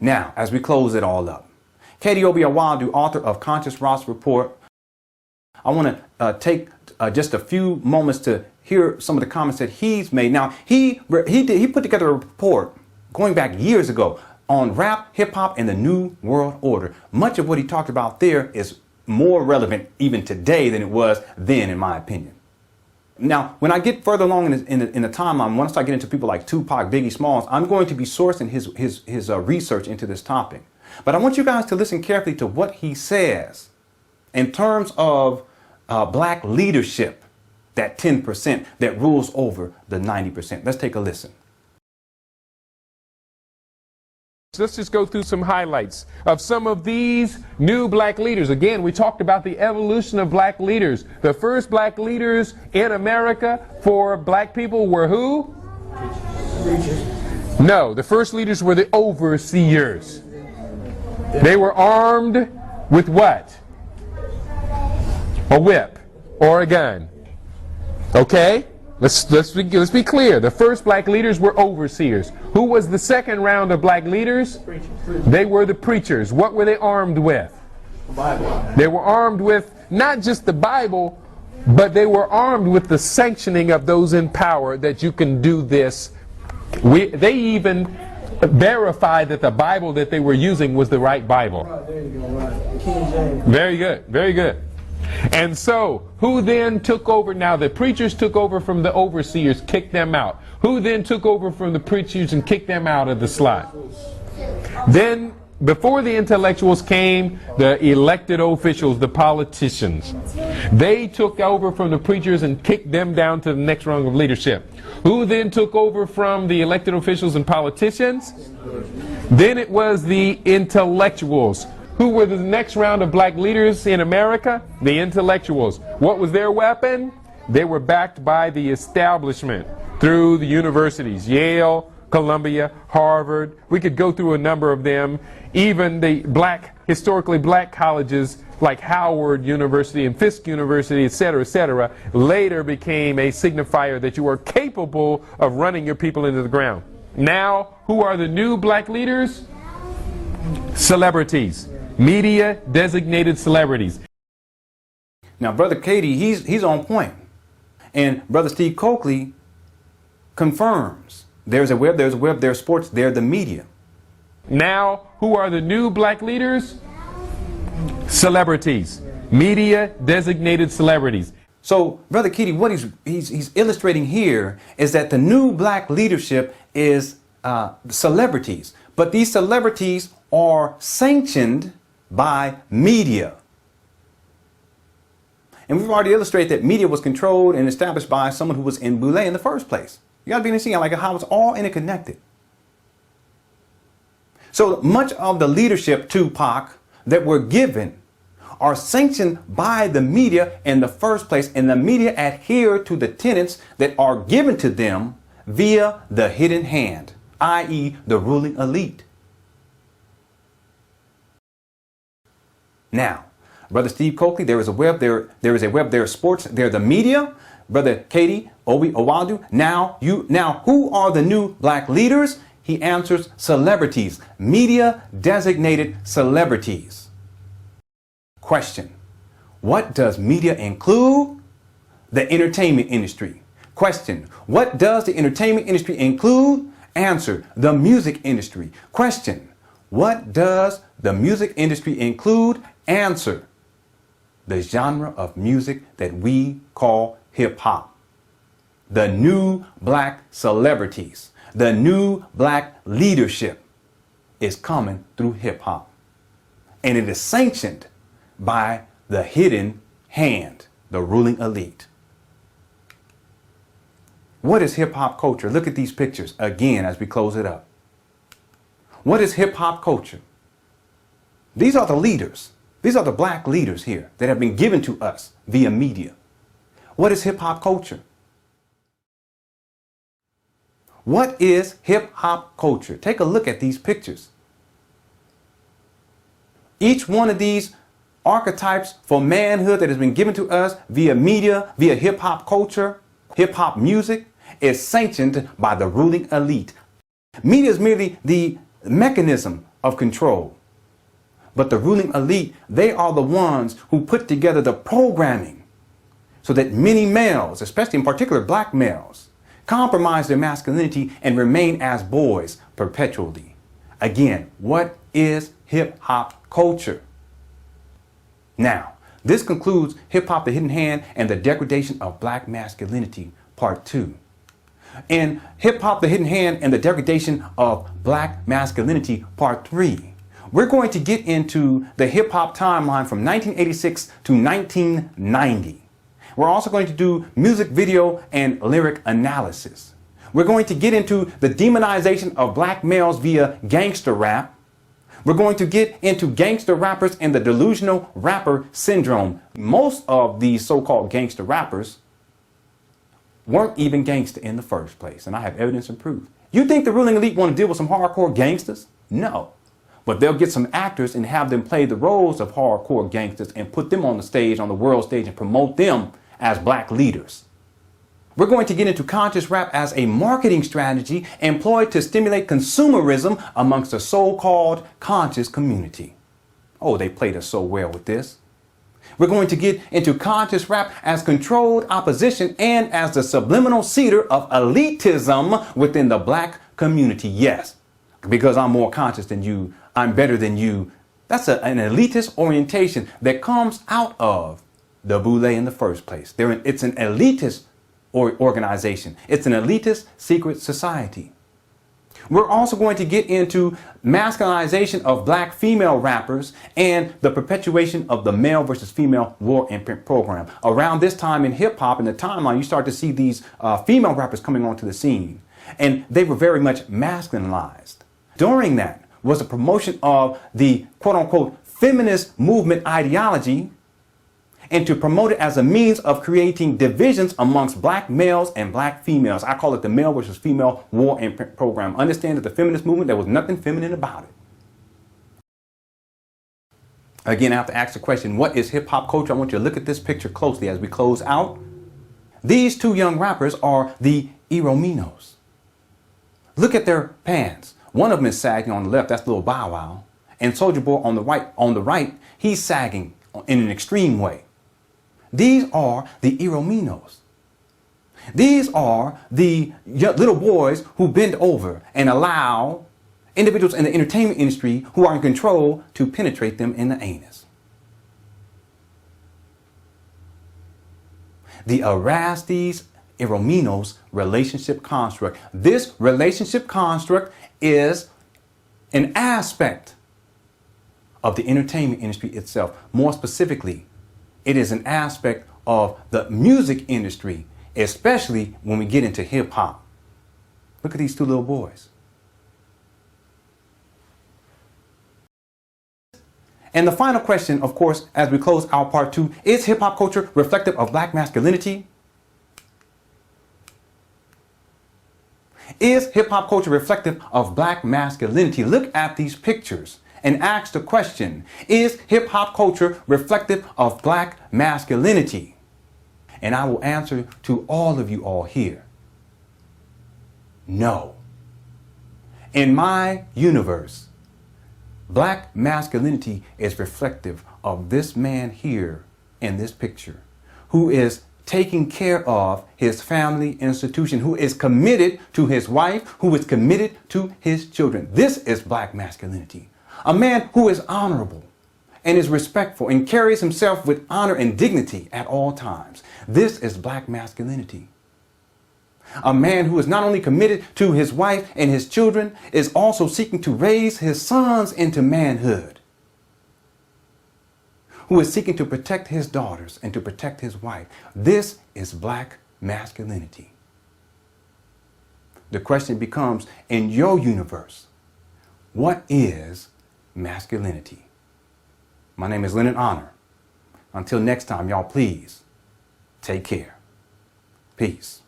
Now, as we close it all up, Katie Obiawadu, author of Conscious Ross Report, I want to take just a few moments to hear some of the comments that he's made. Now, he put together a report going back years ago on rap, hip hop, and the New World Order. Much of what he talked about there is more relevant even today than it was then, in my opinion. Now, when I get further along in the timeline, once I get into people like Tupac, Biggie Smalls, I'm going to be sourcing his research into this topic. But I want you guys to listen carefully to what he says in terms of black leadership, that 10% that rules over the 90%. Let's take a listen. Let's just go through some highlights of some of these new black leaders. Again, we talked about the evolution of black leaders. The first black leaders in America for black people were who? No, the first leaders were the overseers. They were armed with what? A whip or a gun. Okay? Let's be clear. The first black leaders were overseers. Who was the second round of black leaders? They were the preachers. What were they armed with? The Bible. They were armed with not just the Bible, but they were armed with the sanctioning of those in power that you can do this. They even verified that the Bible that they were using was the right Bible. There you go, right. King James. Very good, very good. And so, who then took over? Now, the preachers took over from the overseers, kicked them out. Who then took over from the preachers and kicked them out of the slot? Then, before the intellectuals came, the elected officials, the politicians. They took over from the preachers and kicked them down to the next rung of leadership. Who then took over from the elected officials and politicians? Then it was the intellectuals. Who were the next round of black leaders in America? The intellectuals. What was their weapon? They were backed by the establishment through the universities, Yale, Columbia, Harvard. We could go through a number of them. Even the historically black colleges like Howard University and Fisk University, etc., later became a signifier that you are capable of running your people into the ground. Now, who are the new black leaders? Celebrities. Media designated celebrities. Now, Brother Katie, he's on point. And Brother Steve Coakley confirms there's a web, there's sports, they're the media. Now, who are the new black leaders? Celebrities. Media designated celebrities. So, Brother Katie, what he's illustrating here is that the new black leadership is celebrities. But these celebrities are sanctioned by media. And we've already illustrated that media was controlled and established by someone who was in Boulay in the first place. You got to be understanding like how it's all interconnected. So much of the leadership, Tupac, that we're given are sanctioned by the media in the first place, and the media adhere to the tenets that are given to them via the hidden hand, i.e. the ruling elite. Now, Brother Steve Coakley, there is a web, there is a web, there is sports, there the media. Brother Katie Obiawadu, now who are the new black leaders? He answers celebrities, media designated celebrities. Question: what does media include? The entertainment industry. Question: what does the entertainment industry include? Answer: the music industry. Question: what does the music industry include? Answer: the genre of music that we call hip hop. The new black celebrities, the new black leadership is coming through hip hop. And it is sanctioned by the hidden hand, the ruling elite. What is hip hop culture? Look at these pictures again as we close it up. What is hip hop culture? These are the leaders. These are the black leaders here that have been given to us via media. What is hip hop culture? What is hip hop culture? Take a look at these pictures. Each one of these archetypes for manhood that has been given to us via media, via hip hop culture, hip hop music, is sanctioned by the ruling elite. Media is merely the mechanism of control. But the ruling elite, they are the ones who put together the programming so that many males, especially in particular black males, compromise their masculinity and remain as boys perpetually. Again, what is hip-hop culture? Now, this concludes Hip-Hop: The Hidden Hand and the Degradation of Black Masculinity, Part 2. In Hip-Hop: The Hidden Hand and the Degradation of Black Masculinity, Part 3, we're going to get into the hip-hop timeline from 1986 to 1990. We're also going to do music video and lyric analysis. We're going to get into the demonization of black males via gangster rap. We're going to get into gangster rappers and the delusional rapper syndrome. Most of these so-called gangster rappers weren't even gangster in the first place, and I have evidence and proof. You think the ruling elite want to deal with some hardcore gangsters? No. But they'll get some actors and have them play the roles of hardcore gangsters and put them on the stage, on the world stage, and promote them as black leaders. We're going to get into conscious rap as a marketing strategy employed to stimulate consumerism amongst the so-called conscious community. Oh, they played us so well with this. We're going to get into conscious rap as controlled opposition and as the subliminal cedar of elitism within the black community. Yes, because I'm more conscious than you, I'm better than you. That's an elitist orientation that comes out of the Boule in the first place. It's an elitist organization. It's an elitist secret society. We're also going to get into masculinization of black female rappers and the perpetuation of the male versus female war and print program. Around this time in hip hop, in the timeline, you start to see these female rappers coming onto the scene, and they were very much masculinized. During that was a promotion of the quote unquote feminist movement ideology, and to promote it as a means of creating divisions amongst black males and black females. I call it the male versus female war and print program. Understand that the feminist movement, there was nothing feminine about it. Again, I have to ask the question, what is hip hop culture? I want you to look at this picture closely as we close out. These two young rappers are the Erominos. Look at their pants. One of them is sagging on the left, that's Lil Bow Wow. And Soulja Boy on the right, he's sagging in an extreme way. These are the Erominos. These are the little boys who bend over and allow individuals in the entertainment industry who are in control to penetrate them in the anus. The Erastes Erominos relationship construct. This relationship construct is an aspect of the entertainment industry itself. More specifically, it is an aspect of the music industry, especially when we get into hip hop. Look at these two little boys. And the final question, of course, as we close out part 2, is hip hop culture reflective of black masculinity? Is hip hop culture reflective of black masculinity? Look at these pictures and ask the question, is hip hop culture reflective of black masculinity? And I will answer to all of you all here, no. In my universe, black masculinity is reflective of this man here in this picture, who is taking care of his family institution, who is committed to his wife, who is committed to his children. This is black masculinity. A man who is honorable and is respectful and carries himself with honor and dignity at all times. This is black masculinity. A man who is not only committed to his wife and his children, is also seeking to raise his sons into manhood. Who is seeking to protect his daughters and to protect his wife. This is black masculinity. The question becomes, in your universe, what is masculinity? My name is Leonard Honor. Until next time, y'all, please take care. Peace.